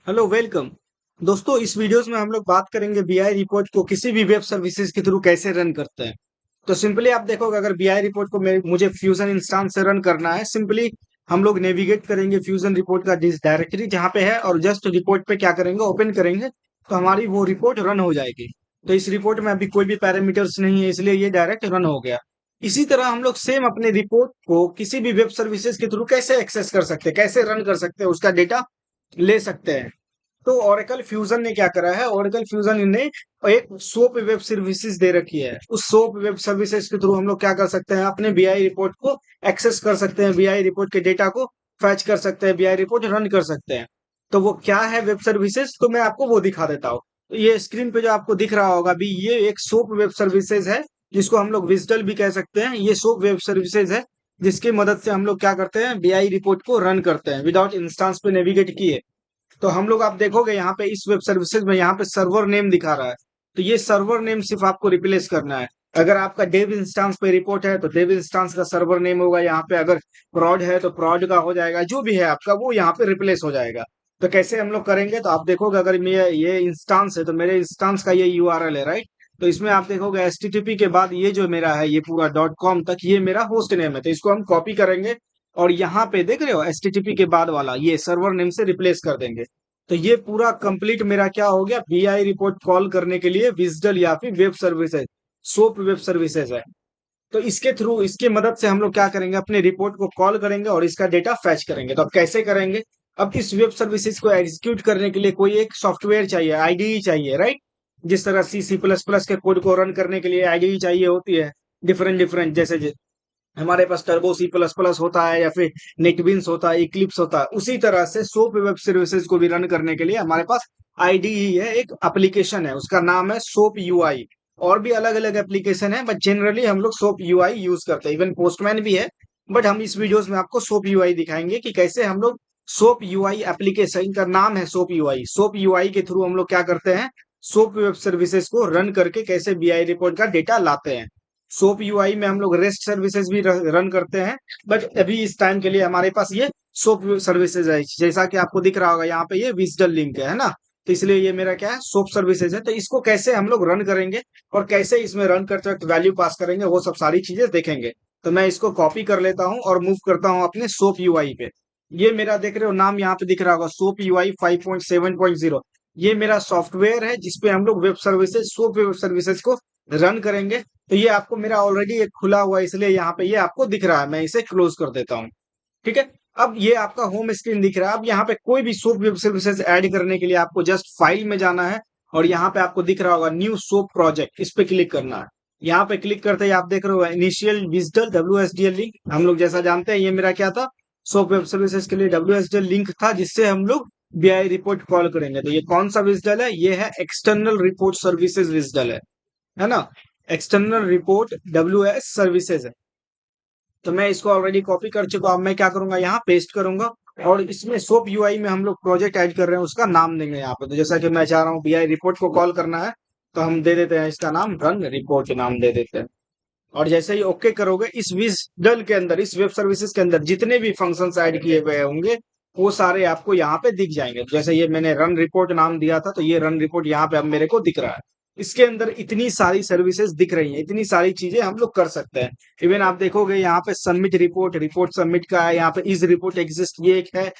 Hello welcome. दोस्तों इस videos में हम लोग बात करेंगे बीआई रिपोर्ट को किसी भी वेब सर्विसेज के थ्रू कैसे रन करते हैं। तो सिंपली आप देखोगे अगर बीआई रिपोर्ट को मुझे फ्यूजन इंस्टांस से रन करना है, सिंपली हम लोग नेविगेट करेंगे फ्यूजन रिपोर्ट का जिस डायरेक्टरी जहाँ पे है और जस्ट रिपोर्ट पे क्या करेंगे, ओपन करेंगे तो हमारी वो रिपोर्ट रन हो जाएगी। तो इस रिपोर्ट में अभी कोई भी पैरामीटर्स नहीं है, इसलिए ये डायरेक्ट रन हो गया। इसी तरह हम लोग सेम अपने रिपोर्ट को किसी भी वेब सर्विसेज के थ्रू कैसे एक्सेस कर सकते हैं, कैसे रन कर सकते हैं, उसका डेटा ले सकते हैं। तो ओरेकल फ्यूजन ने क्या करा है, ओरेकल फ्यूजन ने एक सोप वेब सर्विसेज दे रखी है। उस सोप वेब सर्विसेज के थ्रू हम लोग क्या कर सकते हैं, अपने बीआई रिपोर्ट को एक्सेस कर सकते हैं, बीआई रिपोर्ट के डेटा को फैच कर सकते हैं, बीआई रिपोर्ट रन कर सकते हैं। तो वो क्या है वेब सर्विसेज, तो मैं आपको वो दिखा देता हूँ। तो ये स्क्रीन पे जो आपको दिख रहा होगा अभी, ये एक सोप वेब सर्विसेज है, जिसको हम लोग विजडल भी कह सकते हैं। ये सोप वेब सर्विसेज है जिसकी मदद से हम लोग क्या करते हैं, बीआई रिपोर्ट को रन करते हैं विदाउट इंस्टांस पे नेविगेट किए। तो हम लोग आप देखोगे यहाँ पे इस वेब सर्विसेज में यहाँ पे सर्वर नेम दिखा रहा है। तो ये सर्वर नेम सिर्फ आपको रिप्लेस करना है। अगर आपका डेव इंस्टांस पे रिपोर्ट है तो डेव इंस्टांस का सर्वर नेम होगा यहाँ पे, अगर प्रॉड है तो प्रॉड का हो जाएगा, जो भी है आपका वो यहाँ पे रिप्लेस हो जाएगा। तो कैसे हम लोग करेंगे, तो आप देखोगे अगर मेरा ये इंस्टांस है तो मेरे इंस्टांस का ये यूआरएल है, राइट। तो इसमें आप देखोगे एचटीटीपी के बाद ये जो मेरा है ये पूरा डॉट कॉम तक ये मेरा होस्ट नेम है। तो इसको हम कॉपी करेंगे और यहाँ पे देख रहे हो एचटीटीपी के बाद वाला ये सर्वर नेम से रिप्लेस कर देंगे। तो ये पूरा कंप्लीट मेरा क्या हो गया, बीआई रिपोर्ट कॉल करने के लिए विजडल या फिर web services, soap web services है। तो इसके थ्रू, इसकी मदद से हम लोग क्या करेंगे, अपने रिपोर्ट को कॉल करेंगे और इसका डेटा फैच करेंगे। तो अब कैसे करेंगे, अब इस वेब सर्विसेज को एग्जीक्यूट करने के लिए कोई एक सॉफ्टवेयर चाहिए, आईडीई चाहिए, राइट। जिस तरह सी सी प्लस प्लस के कोड को रन करने के लिए आईडीई चाहिए होती है, डिफरेंट डिफरेंट, जैसे हमारे पास टर्बो सी प्लस प्लस होता है या फिर नेटबीन्स होता है, इक्लिप्स होता है। उसी तरह से सोप वेब सर्विसेज को भी रन करने के लिए हमारे पास आईडीई है, एक एप्लीकेशन है, उसका नाम है सोप यूआई। और भी अलग अलग एप्लीकेशन है बट जनरली हम लोग सोप यूआई यूज करते हैं, इवन पोस्टमैन भी है। बट हम इस वीडियोस में आपको सोप यूआई दिखाएंगे कि कैसे हम लोग सोप यूआई एप्लीकेशन का नाम है सोप यूआई, सोप यूआई के थ्रू हम लोग क्या करते हैं, सोप वेब सर्विसेज को रन करके कैसे बीआई रिपोर्ट का डेटा लाते हैं। सोप यूआई में हम लोग रेस्ट सर्विसेज भी रन करते हैं, बट अभी इस टाइम के लिए हमारे पास ये सोप सर्विसेज है। जैसा कि आपको दिख रहा होगा यहाँ पे ये विजडल लिंक है ना। तो इसलिए ये मेरा क्या है, सोप सर्विसेज है। तो इसको कैसे हम लोग रन करेंगे और कैसे इसमें रन करते वक्त वैल्यू पास करेंगे, वो सब सारी चीजें देखेंगे। तो मैं इसको कॉपी कर लेता हूँ और मूव करता हूँ अपने सोप यूआई पे। ये मेरा देख रहे हो नाम यहाँ पे दिख रहा होगा, सोप यूआई 5.7.0। ये मेरा सॉफ्टवेयर है जिसपे हम लोग web services, soap web services को रन करेंगे। तो ये आपको मेरा ऑलरेडी एक खुला हुआ है, इसलिए यहाँ पे ये आपको दिख रहा है, मैं इसे क्लोज कर देता हूँ। ठीक है। अब ये आपका होम स्क्रीन दिख रहा है। अब यहाँ पे कोई भी सोप वेब सर्विसेज ऐड करने के लिए आपको जस्ट फाइल में जाना है और यहाँ पे आपको दिख रहा होगा न्यू सोप प्रोजेक्ट, इस पे क्लिक करना है। यहाँ पे क्लिक करते ही आप देख रहे हो इनिशियल विजिटल WSDL लिंक। हम लोग जैसा जानते हैं ये मेरा क्या था, सोप वेब सर्विसेज के लिए WSDL लिंक था जिससे हम लोग बीआई रिपोर्ट कॉल करेंगे। तो ये कौन सा विजिटल है, ये है एक्सटर्नल रिपोर्ट सर्विसेज विजिटल है ना। एक्सटर्नल रिपोर्ट WS सर्विसेज है। तो मैं इसको ऑलरेडी कॉपी कर चुका हूं। अब मैं क्या करूंगा, यहाँ पेस्ट करूंगा और इसमें सोप यूआई में हम लोग प्रोजेक्ट ऐड कर रहे हैं, उसका नाम देंगे यहाँ पे। तो जैसा कि मैं चाह रहा हूँ बीआई रिपोर्ट को कॉल करना है, तो हम दे देते हैं इसका नाम, रन रिपोर्ट नाम दे देते हैं। और जैसे ही ओके करोगे, इस विजडल के अंदर, इस वेब सर्विसेज के अंदर जितने भी फंक्शंस ऐड किए हुए होंगे वो सारे आपको यहाँ पे दिख जाएंगे। जैसे ये मैंने रन रिपोर्ट नाम दिया था, तो ये रन रिपोर्ट यहाँ पे अब मेरे को दिख रहा है। इसके अंदर इतनी सारी सर्विसेज दिख रही हैं, इतनी सारी चीजें हम लोग कर सकते हैं। इवन आप देखोगे यहाँ पे सबमिट रिपोर्ट, रिपोर्ट सबमिट का है, यहाँ पे इज रिपोर्ट एग्जिस्ट, ये एक है।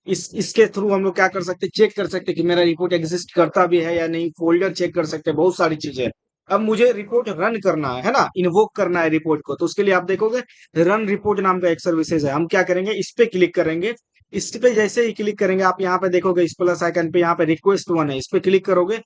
इसके थ्रू हम लोग क्या कर सकते हैं, चेक कर सकते हैं कि मेरा रिपोर्ट एग्जिस्ट करता भी है या नहीं, फोल्डर चेक कर सकते हैं, बहुत सारी चीजें। अब मुझे रिपोर्ट रन करना है ना, इन्वोक करना है रिपोर्ट को, तो उसके लिए आप देखोगे रन रिपोर्ट नाम का एक सर्विसेज है। हम क्या करेंगे, इस पे क्लिक करेंगे। इस पे जैसे ही क्लिक करेंगे आप यहाँ पे देखोगे इस प्लस आइकन पे, यहाँ पे रिक्वेस्ट वन है, इस पे क्लिक करोगे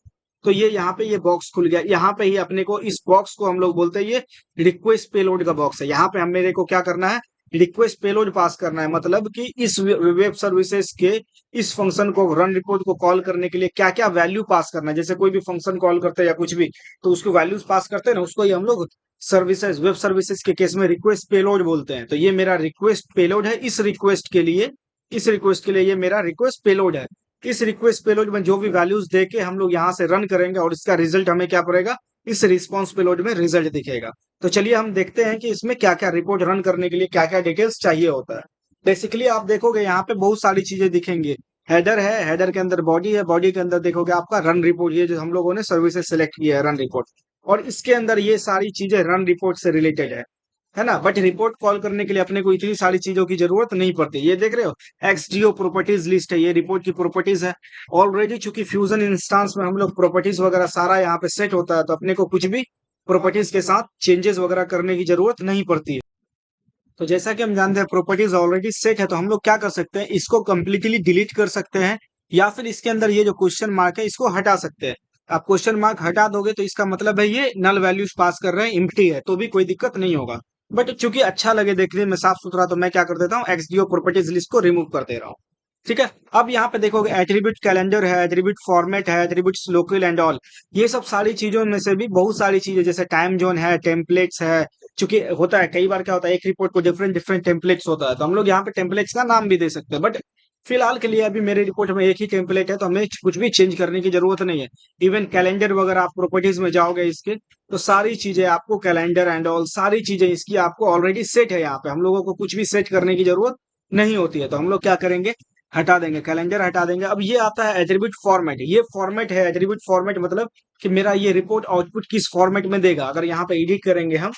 तो ये यहाँ पे ये बॉक्स खुल गया। यहाँ पे ही अपने को, इस बॉक्स को हम लोग बोलते हैं ये रिक्वेस्ट पेलोड का बॉक्स है। यहाँ पे हम मेरे को क्या करना है, रिक्वेस्ट पेलोड पास करना है। मतलब कि इस वेब सर्विसेज के इस फंक्शन को, रन रिपोर्ट को कॉल करने के लिए क्या क्या वैल्यू पास करना है। जैसे कोई भी फंक्शन कॉल करते हैं या कुछ भी, तो उसको वैल्यूज पास करते हैं ना, उसको ही हम लोग सर्विसेज, वेब सर्विसेज के केस में रिक्वेस्ट पेलोड बोलते हैं। तो ये मेरा रिक्वेस्ट पेलोड है। इस रिक्वेस्ट के लिए ये मेरा रिक्वेस्ट पेलोड है। इस रिक्वेस्ट पेलोड में जो भी वैल्यूज दे के हम लोग यहाँ से रन करेंगे और इसका रिजल्ट हमें क्या पड़ेगा, इस रिस्पॉन्स पेलोड में रिजल्ट दिखेगा। तो चलिए हम देखते हैं कि इसमें क्या क्या रिपोर्ट रन करने के लिए क्या क्या डिटेल्स चाहिए होता है। बेसिकली आप देखोगे यहाँ पे बहुत सारी चीजें दिखेंगी। हेडर है, हेडर के अंदर बॉडी है, बॉडी के अंदर देखोगे आपका रन रिपोर्ट, ये जो हम लोगों ने सर्विसेज सेलेक्ट किया है रन रिपोर्ट, और इसके अंदर ये सारी चीजें रन रिपोर्ट से रिलेटेड है ना। बट रिपोर्ट कॉल करने के लिए अपने को इतनी सारी चीजों की जरूरत नहीं पड़ती। ये देख रहे हो एक्सडीओ प्रॉपर्टीज लिस्ट है, ये रिपोर्ट की प्रॉपर्टीज है। ऑलरेडी चूंकि फ्यूजन इंस्टांस में हम लोग प्रॉपर्टीज वगैरह सारा यहाँ पे सेट होता है, तो अपने को कुछ भी प्रॉपर्टीज के साथ चेंजेस वगैरह करने की जरूरत नहीं पड़ती है। तो जैसा कि हम जानते हैं प्रॉपर्टीज ऑलरेडी सेट है, तो हम लोग क्या कर सकते हैं, इसको कंप्लीटली डिलीट कर सकते हैं, या फिर इसके अंदर ये जो क्वेश्चन मार्क है इसको हटा सकते हैं। आप क्वेश्चन मार्क हटा दोगे तो इसका मतलब है ये नल वैल्यूज पास कर रहे हैं, इम्प्टी है, तो भी कोई दिक्कत नहीं होगा। बट चूंकि अच्छा लगे देखने में साफ सुथरा, तो मैं क्या कर देता हूँ, एक्सडीओ प्रॉपर्टीज लिस्ट को रिमूव कर दे रहा हूँ। ठीक है, अब यहाँ पे देखोगे एट्रीब्यूट कैलेंडर है, एट्रीब्यूट फॉर्मेट है, एट्रीब्यूट्स लोकल एंड ऑल, ये सब सारी चीजों में से भी बहुत सारी चीजें जैसे टाइम जोन है, टेम्पलेट्स है। चूंकि होता है कई बार क्या होता है, एक रिपोर्ट को डिफरेंट डिफरेंट टेम्पलेट्स होता है, तो हम लोग यहाँ पे टेम्पलेट्स का नाम भी दे सकते हैं। बट फिलहाल के लिए अभी मेरे रिपोर्ट में एक ही टेम्पलेट है, तो हमें कुछ भी चेंज करने की जरूरत नहीं है। इवन कैलेंडर वगैरह आप प्रॉपर्टीज में जाओगे इसके, तो सारी चीजें आपको कैलेंडर एंड ऑल सारी चीजें इसकी आपको ऑलरेडी सेट है। यहाँ पे हम लोगों को कुछ भी सेट करने की जरूरत नहीं होती है, तो हम लोग क्या करेंगे, हटा देंगे, कैलेंडर हटा देंगे। अब ये आता है एट्रीब्यूट फॉर्मेट, ये फॉर्मेट है एट्रीब्यूट फॉर्मेट, मतलब कि मेरा ये रिपोर्ट आउटपुट किस फॉर्मेट में देगा। अगर यहाँ पे एडिट करेंगे हम,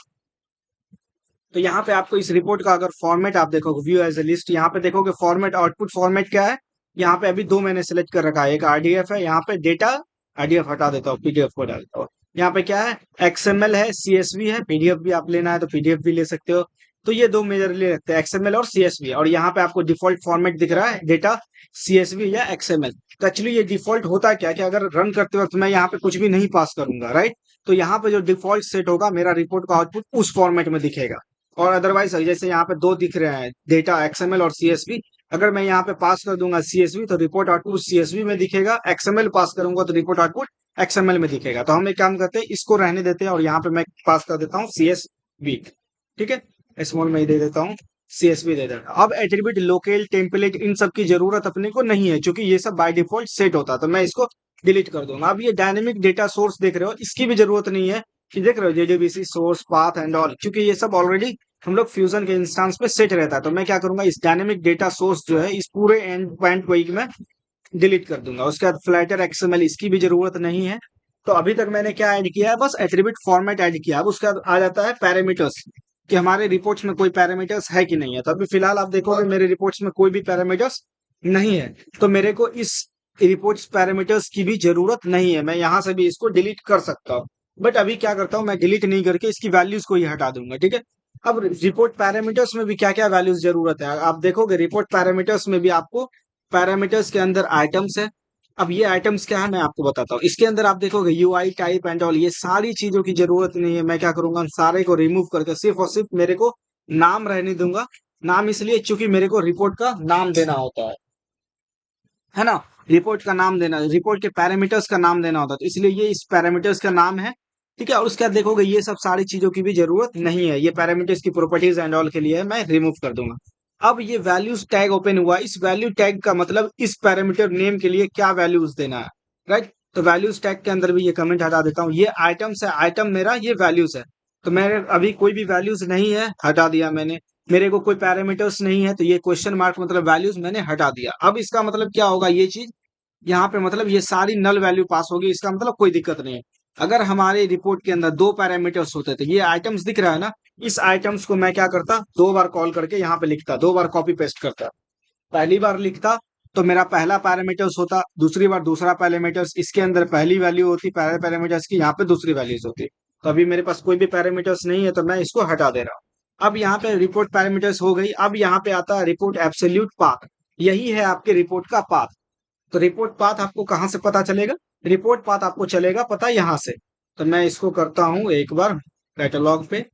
तो यहाँ पे आपको इस रिपोर्ट का अगर फॉर्मेट आप देखोगे, व्यू एज ए लिस्ट, यहाँ पे देखोगे फॉर्मेट, आउटपुट फॉर्मेट क्या है। यहाँ पे अभी दो मैंने सेलेक्ट कर रखा है, एक आरडीएफ है, यहाँ पे डेटा, आरडीएफ हटा देता हूँ, पीडीएफ को डाल देता हूँ। यहाँ पे क्या है, एक्सएमएल है, सीएसवी है, पीडीएफ भी आप लेना है तो पीडीएफ भी ले सकते हो। तो ये दो मेजरली रखते हैं, एक्सएमएल और सीएसवी, और यहाँ पे आपको डिफॉल्ट फॉर्मेट दिख रहा है डेटा, सीएसवी या एक्सएमएल। तो एक्चुअली ये डिफॉल्ट होता क्या है कि अगर रन करते वक्त मैं यहाँ पे कुछ भी नहीं पास करूंगा, राइट, तो यहाँ पे जो डिफॉल्ट सेट होगा मेरा रिपोर्ट का आउटपुट उस फॉर्मेट में दिखेगा। और अदरवाइज जैसे यहाँ पे दो दिख रहे हैं, डेटा एक्सएमएल और सीएसवी, अगर मैं यहाँ पे पास कर दूंगा सीएसवी तो रिपोर्ट आउटपुट सीएसवी में दिखेगा, एक्सएमएल पास करूंगा तो रिपोर्ट आउटपुट एक्सएमएल में दिखेगा। तो हम एक काम करते हैं, इसको रहने देते हैं और यहाँ पे मैं पास कर देता हूँ सीएसवी। ठीक है, स्मॉल में ही दे देता हूँ, सीएसवी दे देता हूँ। अब एट्रीब्यूट, लोकल, टेम्पलेट, इन सब की जरूरत अपने को नहीं है, क्योंकि ये सब बाय डिफॉल्ट सेट होता है, तो मैं इसको डिलीट कर दूंगा। अब ये डायनेमिक डेटा सोर्स देख रहे हो, इसकी भी जरूरत नहीं है, कि देख रहे हो JDBC source path and all, क्योंकि ये सब ऑलरेडी हम लोग फ्यूजन के इंस्टांस पे सेट रहता है। तो मैं क्या करूंगा, इस डायनेमिक डेटा सोर्स जो है इस पूरे एंड पॉइंट को एक में डिलीट कर दूंगा। उसके बाद फ्लैटर एक्सएमएल, इसकी भी जरूरत नहीं है। तो अभी तक मैंने क्या ऐड किया है, बस एट्रीब्यूट फॉर्मेट ऐड किया। अब उसके बाद आ जाता है पैरामीटर्स, कि हमारे रिपोर्ट्स में कोई पैरामीटर्स है कि नहीं है। तो अभी फिलहाल आप देखोगे मेरे रिपोर्ट्स में कोई भी पैरामीटर्स नहीं है, तो मेरे को इस रिपोर्ट्स पैरामीटर्स की भी जरूरत नहीं है, मैं यहाँ से भी इसको डिलीट कर सकता हूँ। बट अभी क्या करता हूँ, मैं डिलीट नहीं करके इसकी वैल्यूज को ही हटा दूंगा। ठीक है, अब रिपोर्ट पैरामीटर्स में भी क्या क्या वैल्यूज जरूरत है, आप देखोगे रिपोर्ट पैरामीटर्स में भी आपको पैरामीटर्स के अंदर आइटम्स है। अब ये आइटम्स क्या है मैं आपको बताता हूँ। इसके अंदर आप देखोगे यूआई टाइप एंड ऑल, ये सारी चीजों की जरूरत नहीं है। मैं क्या करूंगा, सारे को रिमूव करके सिर्फ और सिर्फ मेरे को नाम रहने दूंगा। नाम इसलिए चूंकि मेरे को रिपोर्ट का नाम देना होता है ना, रिपोर्ट का नाम देना, रिपोर्ट के पैरामीटर्स का नाम देना होता है, तो इसलिए ये इस पैरामीटर्स का नाम है। ठीक है, और उसके बाद देखोगे ये सब सारी चीजों की भी जरूरत नहीं है, ये पैरामीटर्स की प्रॉपर्टीज एंड ऑल के लिए है, मैं रिमूव कर दूंगा। अब ये वैल्यूज टैग ओपन हुआ, इस वैल्यू टैग का मतलब इस पैरामीटर नेम के लिए क्या वैल्यूज देना है, राइट। तो वैल्यूज टैग के अंदर भी ये कमेंट हटा देता हूँ, ये आइटम्स है, आइटम मेरा ये वैल्यूज है, तो मेरे अभी कोई भी वैल्यूज नहीं है, हटा दिया मैंने। मेरे को कोई पैरामीटर्स नहीं है, तो ये क्वेश्चन मार्क मतलब वैल्यूज मैंने हटा दिया। अब इसका मतलब क्या होगा, ये चीज यहाँ पे मतलब ये सारी नल वैल्यू पास होगी, इसका मतलब कोई दिक्कत नहीं है। अगर हमारे रिपोर्ट के अंदर दो पैरामीटर्स होते तो ये आइटम्स दिख रहा है ना, इस आइटम्स को मैं क्या करता, दो बार कॉल करके यहाँ पे लिखता, दो बार कॉपी पेस्ट करता। पहली बार लिखता तो मेरा पहला पैरामीटर्स होता, दूसरी बार दूसरा पैरामीटर्स, इसके अंदर पहली वैल्यू होती पहले पैरामीटर्स की, यहाँ पे दूसरी वैल्यूज होती। तो अभी मेरे पास कोई भी पैरामीटर्स नहीं है, तो मैं इसको हटा दे रहा हूँ। अब यहाँ पे रिपोर्ट पैरामीटर्स हो गई। अब यहाँ पे आता है रिपोर्ट एब्सोल्यूट पाथ, यही है आपके रिपोर्ट का पाथ। तो रिपोर्ट पाथ आपको कहाँ से पता चलेगा, रिपोर्ट पाथ आपको चलेगा पता यहाँ से। तो मैं इसको करता हूँ एक बार कैटलॉग पे,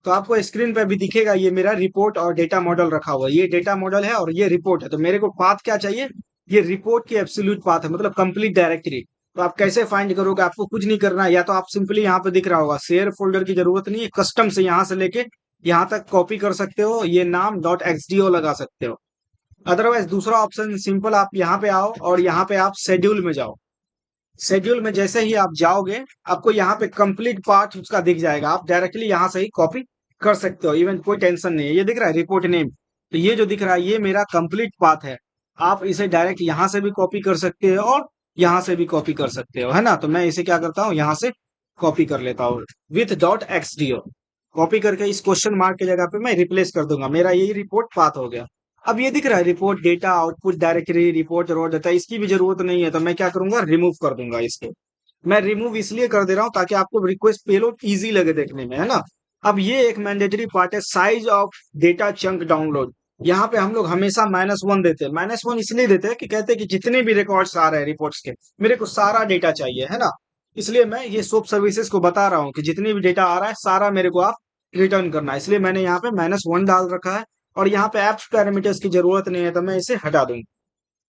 तो आपको स्क्रीन पे भी दिखेगा ये मेरा रिपोर्ट और डेटा मॉडल रखा हुआ है, ये डेटा मॉडल है और ये रिपोर्ट है। तो मेरे को पाथ क्या चाहिए, ये रिपोर्ट की एब्सोल्यूट पाथ है, मतलब कंप्लीट डायरेक्टरी। तो आप कैसे फाइंड करोगे, आपको कुछ नहीं करना है, या तो आप सिंपली यहाँ पे दिख रहा होगा शेयर फोल्डर की जरूरत नहीं है, कस्टम से यहाँ से लेके यहाँ तक कॉपी कर सकते हो, ये नाम डॉट एक्सडीओ लगा सकते हो। अदरवाइज दूसरा ऑप्शन सिंपल, आप यहाँ पे आओ और यहाँ पे आप शेड्यूल में जाओ। शेड्यूल में जैसे ही आप जाओगे, आपको यहाँ पे कंप्लीट पार्ट उसका दिख जाएगा, आप डायरेक्टली यहाँ से ही कॉपी कर सकते हो, इवन कोई टेंशन नहीं है। ये दिख रहा है रिपोर्ट नेम, तो ये जो दिख रहा है ये मेरा कंप्लीट पाथ है। आप इसे डायरेक्ट यहाँ से भी कॉपी कर सकते हो और यहाँ से भी कॉपी कर सकते हो, है ना। तो मैं इसे क्या करता हूँ, यहाँ से कॉपी कर लेता हूँ विथ डॉट XDO। कॉपी करके इस क्वेश्चन मार्क की जगह पे मैं रिप्लेस कर दूंगा, मेरा यही रिपोर्ट पाथ हो गया। अब ये दिख रहा है report data output directory report row data, इसकी भी जरूरत नहीं है, तो मैं क्या करूंगा, रिमूव कर दूंगा इसको। मैं रिमूव इसलिए कर दे रहा हूँ ताकि आपको रिक्वेस्ट पेलोड इजी लगे देखने में, है ना। अब ये एक मैंडेटरी पार्ट है, size of data chunk download. यहाँ पे हम लोग हमेशा -1 देते हैं। -1 इसलिए देते हैं कि कहते हैं कि जितने भी रिकॉर्ड्स आ रहे हैं रिपोर्ट्स के, मेरे को सारा डेटा चाहिए, है ना। इसलिए मैं ये सोप सर्विसेज को बता रहा हूँ कि जितनी भी डेटा आ रहा है सारा मेरे को आप रिटर्न करना है, इसलिए मैंने यहाँ पे -1 डाल रखा है। और यहाँ पे एप्स पैरामीटर्स की जरूरत नहीं है, तो मैं इसे हटा दूंगा।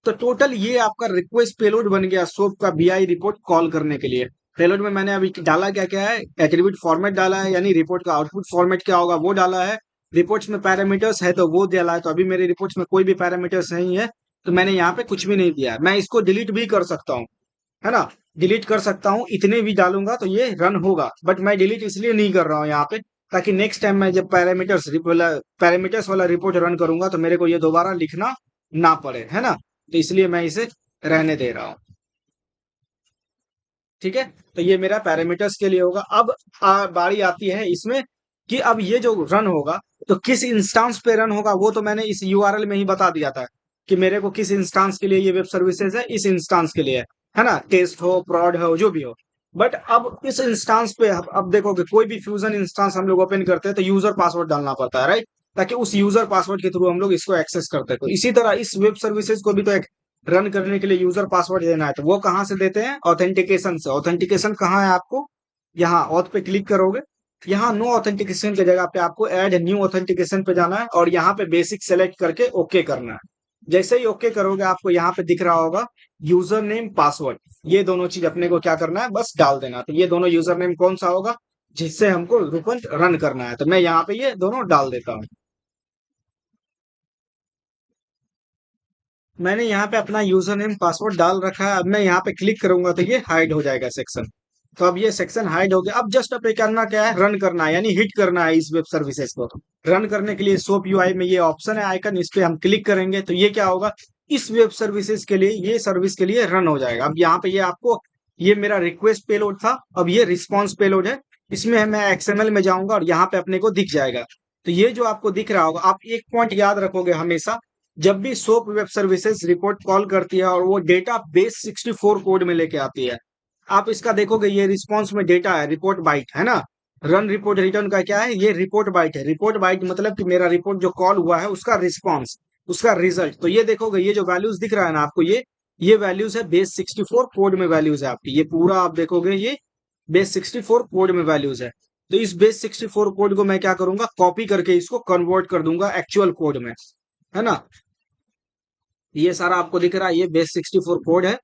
तो टोटल ये आपका रिक्वेस्ट पेलोड बन गया सोप का बीआई रिपोर्ट कॉल करने के लिए। पेलोड में मैंने अभी डाला क्या क्या है, एट्रीब्यूट फॉर्मेट डाला है, यानी रिपोर्ट का आउटपुट फॉर्मेट क्या होगा वो डाला है। रिपोर्ट्स में पैरामीटर्स है तो वो डाला है, तो अभी मेरे रिपोर्ट्स में कोई भी पैरामीटर्स नहीं है, तो मैंने यहाँ पे कुछ भी नहीं दिया है। मैं इसको डिलीट भी कर सकता हूँ, है ना। डिलीट कर सकता हूँ, इतने भी डालूंगा तो ये रन होगा, बट मैं डिलीट इसलिए नहीं कर रहा हूँ यहाँ पे, ताकि नेक्स्ट टाइम मैं जब पैरामीटर्स वाला रिपोर्ट रन करूंगा तो मेरे को ये दोबारा लिखना ना पड़े, है ना। तो इसलिए मैं इसे रहने दे रहा हूँ, ठीक है। तो ये मेरा पैरामीटर्स के लिए होगा। अब बारी आती है इसमें कि अब ये जो रन होगा तो किस इंस्टांस पे रन होगा, वो तो मैंने इस यूआरएल में ही बता दिया था कि मेरे को किस इंस्टांस के लिए ये वेब सर्विसेज है, इस इंस्टांस के लिए है ना। टेस्ट हो प्रॉड हो जो भी हो। बट अब इस इंस्टांस पे अब देखोगे कोई भी फ्यूजन इंस्टांस हम लोग ओपन करते हैं तो यूजर पासवर्ड डालना पड़ता है, राइट। ताकि उस यूजर पासवर्ड के थ्रू हम लोग इसको एक्सेस करते हैं। तो इसी तरह इस वेब सर्विसेज को भी तो एक रन करने के लिए यूजर पासवर्ड देना है, तो वो कहाँ से देते हैं, ऑथेंटिकेशन से। ऑथेंटिकेशन कहाँ है, आपको यहाँ ऑथ पे क्लिक करोगे, यहाँ नो ऑथेंटिकेशन की जगह पे आपको ऐड न्यू ऑथेंटिकेशन पे जाना है और यहाँ पे बेसिक सेलेक्ट करके ओके करना है। जैसे ही ओके करोगे आपको यहाँ पे दिख रहा होगा यूजर नेम पासवर्ड, ये दोनों चीज अपने को क्या करना है, बस डाल देना। तो ये दोनों यूजर नेम कौन सा होगा जिससे हमको रूपन रन करना है, तो मैं यहाँ पे ये दोनों डाल देता हूँ। मैंने यहाँ पे अपना यूजर नेम पासवर्ड डाल रखा है। अब मैं यहाँ पे क्लिक करूंगा तो ये हाइड हो जाएगा सेक्शन। तो अब ये सेक्शन हाइड हो गया। अब जस्ट अब करना क्या है, रन करना है, यानी हिट करना है इस वेब सर्विसेज को। रन करने के लिए सोप यूआई में ये ऑप्शन है आइकन, इस पे हम क्लिक करेंगे तो ये क्या होगा, इस वेब सर्विसेज के लिए, ये सर्विस के लिए रन हो जाएगा। अब यहाँ पे ये आपको, ये मेरा रिक्वेस्ट पेलोड था, अब ये रिस्पॉन्स पेलोड है। इसमें मैं एक्सएमएल में जाऊंगा और यहाँ पे अपने को दिख जाएगा। तो ये जो आपको दिख रहा होगा, आप एक पॉइंट याद रखोगे हमेशा, जब भी soap web services report call करती है और वो डेटा बेस 64 कोड में लेके आती है, आप इसका देखोगे ये रिस्पॉन्स में डेटा है, रिपोर्ट बाइट है ना। रन रिपोर्ट रिटर्न का क्या है, ये रिपोर्ट बाइट है। रिपोर्ट बाइट मतलब कि मेरा रिपोर्ट जो कॉल हुआ है उसका रिस्पॉन्स, उसका रिजल्ट। तो ये देखोगे ये जो वैल्यूज दिख रहा है ना आपको, ये वैल्यूज है बेस 64 कोड में वैल्यूज है आपकी, ये पूरा आप देखोगे ये बेस 64 कोड में वैल्यूज है। तो इस बेस 64 कोड को मैं क्या करूंगा, कॉपी करके इसको कन्वर्ट कर दूंगा एक्चुअल कोड में, है ना। ये सारा आपको दिख रहा है, ये बेस 64 कोड है।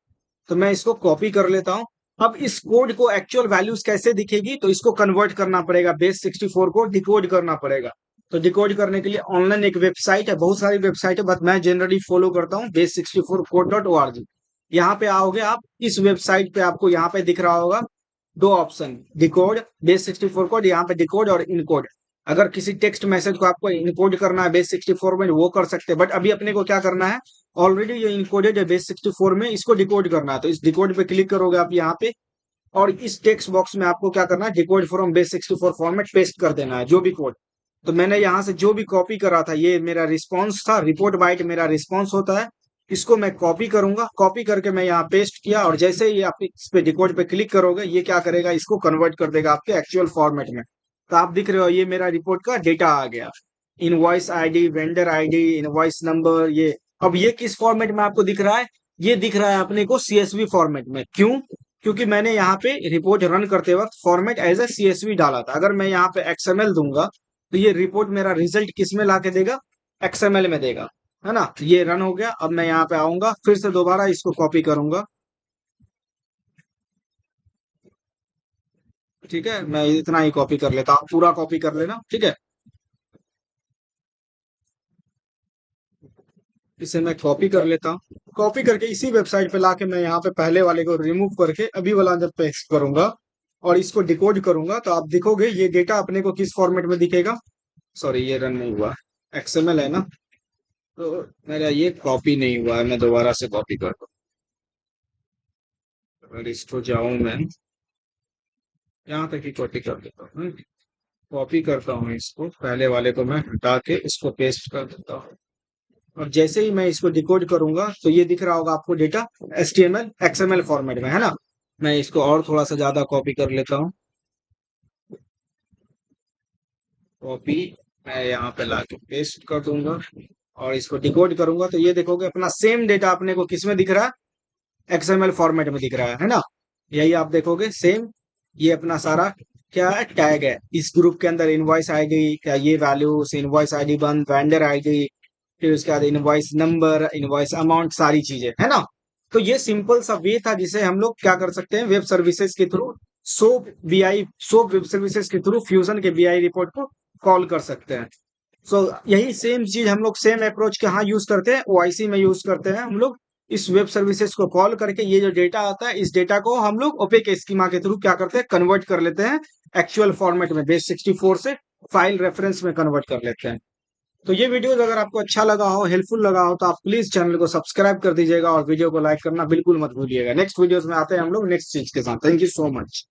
तो मैं इसको कॉपी कर लेता हूं। अब इस कोड को एक्चुअल वैल्यूज कैसे दिखेगी, तो इसको कन्वर्ट करना पड़ेगा, बेस 64 को डिकोड करना पड़ेगा। तो डिकोड करने के लिए ऑनलाइन एक वेबसाइट है, बहुत सारी वेबसाइट है, बट मैं जनरली फॉलो करता हूँ बेस 64 कोड.org। यहाँ पे आओगे आप, इस वेबसाइट पे आपको यहाँ पे दिख रहा होगा दो ऑप्शन, डिकोड बेस 64 कोड, यहाँ पे डिकोड और इनकोड। अगर किसी टेक्स्ट मैसेज को आपको इनकोड करना है बेस 64 में वो कर सकते हैं, बट अभी अपने को क्या करना है, ऑलरेडी ये इनकोडेड है बेस 64 में, इसको डिकोड करना है। तो इस डिकोड पे क्लिक करोगे आप यहाँ पे, और इस टेक्स्ट बॉक्स में आपको क्या करना है, decode from base 64 format paste कर देना है जो भी कोड। तो मैंने यहाँ से जो भी कॉपी करा था, ये मेरा रिस्पॉन्स था, रिपोर्ट बाइट मेरा रिस्पॉन्स होता है। इसको मैं कॉपी करूंगा, कॉपी करके मैं यहाँ पेस्ट किया, और जैसे ही आप इस पे डिकोड पे क्लिक करोगे ये क्या करेगा, इसको कन्वर्ट कर देगा आपके एक्चुअल फॉर्मेट में। तो आप दिख रहे हो ये मेरा रिपोर्ट का डेटा आ गया, invoice ID, vendor ID, invoice number. ये अब ये किस फॉर्मेट में आपको दिख रहा है, ये दिख रहा है अपने को सीएसवी फॉर्मेट में। क्यों, क्योंकि मैंने यहाँ पे रिपोर्ट रन करते वक्त फॉर्मेट एज ए सीएसवी डाला था। अगर मैं यहाँ पे एक्सएमएल दूंगा तो ये रिपोर्ट मेरा रिजल्ट किस में ला के देगा, एक्सएमएल में देगा, है ना। तो ये रन हो गया। अब मैं यहाँ पे आऊंगा, फिर से दोबारा इसको कॉपी करूंगा, ठीक है। मैं इतना ही कॉपी कर लेता हूँ, पूरा कॉपी कर लेना, ठीक है। इसे मैं कॉपी कर लेता हूँ। कॉपी करके इसी वेबसाइट पे लाके मैं यहाँ पे पहले वाले को रिमूव करके अभी वाला जब पेस्ट करूंगा और इसको डिकोड करूंगा, तो आप देखोगे ये डेटा अपने को किस फॉर्मेट में दिखेगा। सॉरी, ये रन नहीं हुआ, एक्सएमएल है ना। तो मेरा ये कॉपी नहीं हुआ है, मैं दोबारा से कॉपी करता हूँ। अगर इसको जाऊं मैं यहाँ तक ही कॉपी कर देता हूँ। कॉपी करता हूँ इसको, पहले वाले को मैं हटा के इसको पेस्ट कर देता हूँ। और जैसे ही मैं इसको डिकोड करूंगा तो ये दिख रहा होगा आपको डेटा HTML XML फॉर्मेट में, है ना। मैं इसको और थोड़ा सा ज्यादा कॉपी कर लेता हूँ। कॉपी मैं यहाँ पे लाके पेस्ट कर दूंगा और इसको डिकोड करूंगा तो ये देखोगे अपना सेम डेटा अपने को किस में दिख रहा है, XML फॉर्मेट में दिख रहा है ना। यही आप देखोगे सेम, ये अपना सारा क्या है, टैग है। इस ग्रुप के अंदर इनवॉइस आईडी, क्या ये वैल्यूज, इनवॉइस आईडी बंद, वेंडर आईडी, फिर उसके बाद इनवॉइस नंबर, इनवॉइस अमाउंट, सारी चीजें, है ना। तो ये सिंपल सा वे था जिसे हम लोग क्या कर सकते हैं, वेब सर्विसेज के थ्रू, सोप वेब सर्विसेज के थ्रू फ्यूजन के BI रिपोर्ट को कॉल कर सकते हैं। सो यही सेम चीज हम लोग सेम अप्रोच कहाँ यूज करते हैं, OIC में यूज करते हैं हम लोग। इस वेब सर्विसेज को कॉल करके ये जो डेटा आता है, इस डेटा को हम लोग ओपेक स्कीमा के थ्रू क्या करते हैं, कन्वर्ट कर लेते हैं एक्चुअल फॉर्मेट में, बेस 64 से फाइल रेफरेंस में कन्वर्ट कर लेते हैं। तो ये वीडियोस अगर आपको अच्छा लगा हो, हेल्पफुल लगा हो, तो आप प्लीज चैनल को सब्सक्राइब कर दीजिएगा और वीडियो को लाइक करना बिल्कुल मत भूलिएगा। नेक्स्ट वीडियोस में आते हैं हम लोग नेक्स्ट चीज के साथ। Thank you so much.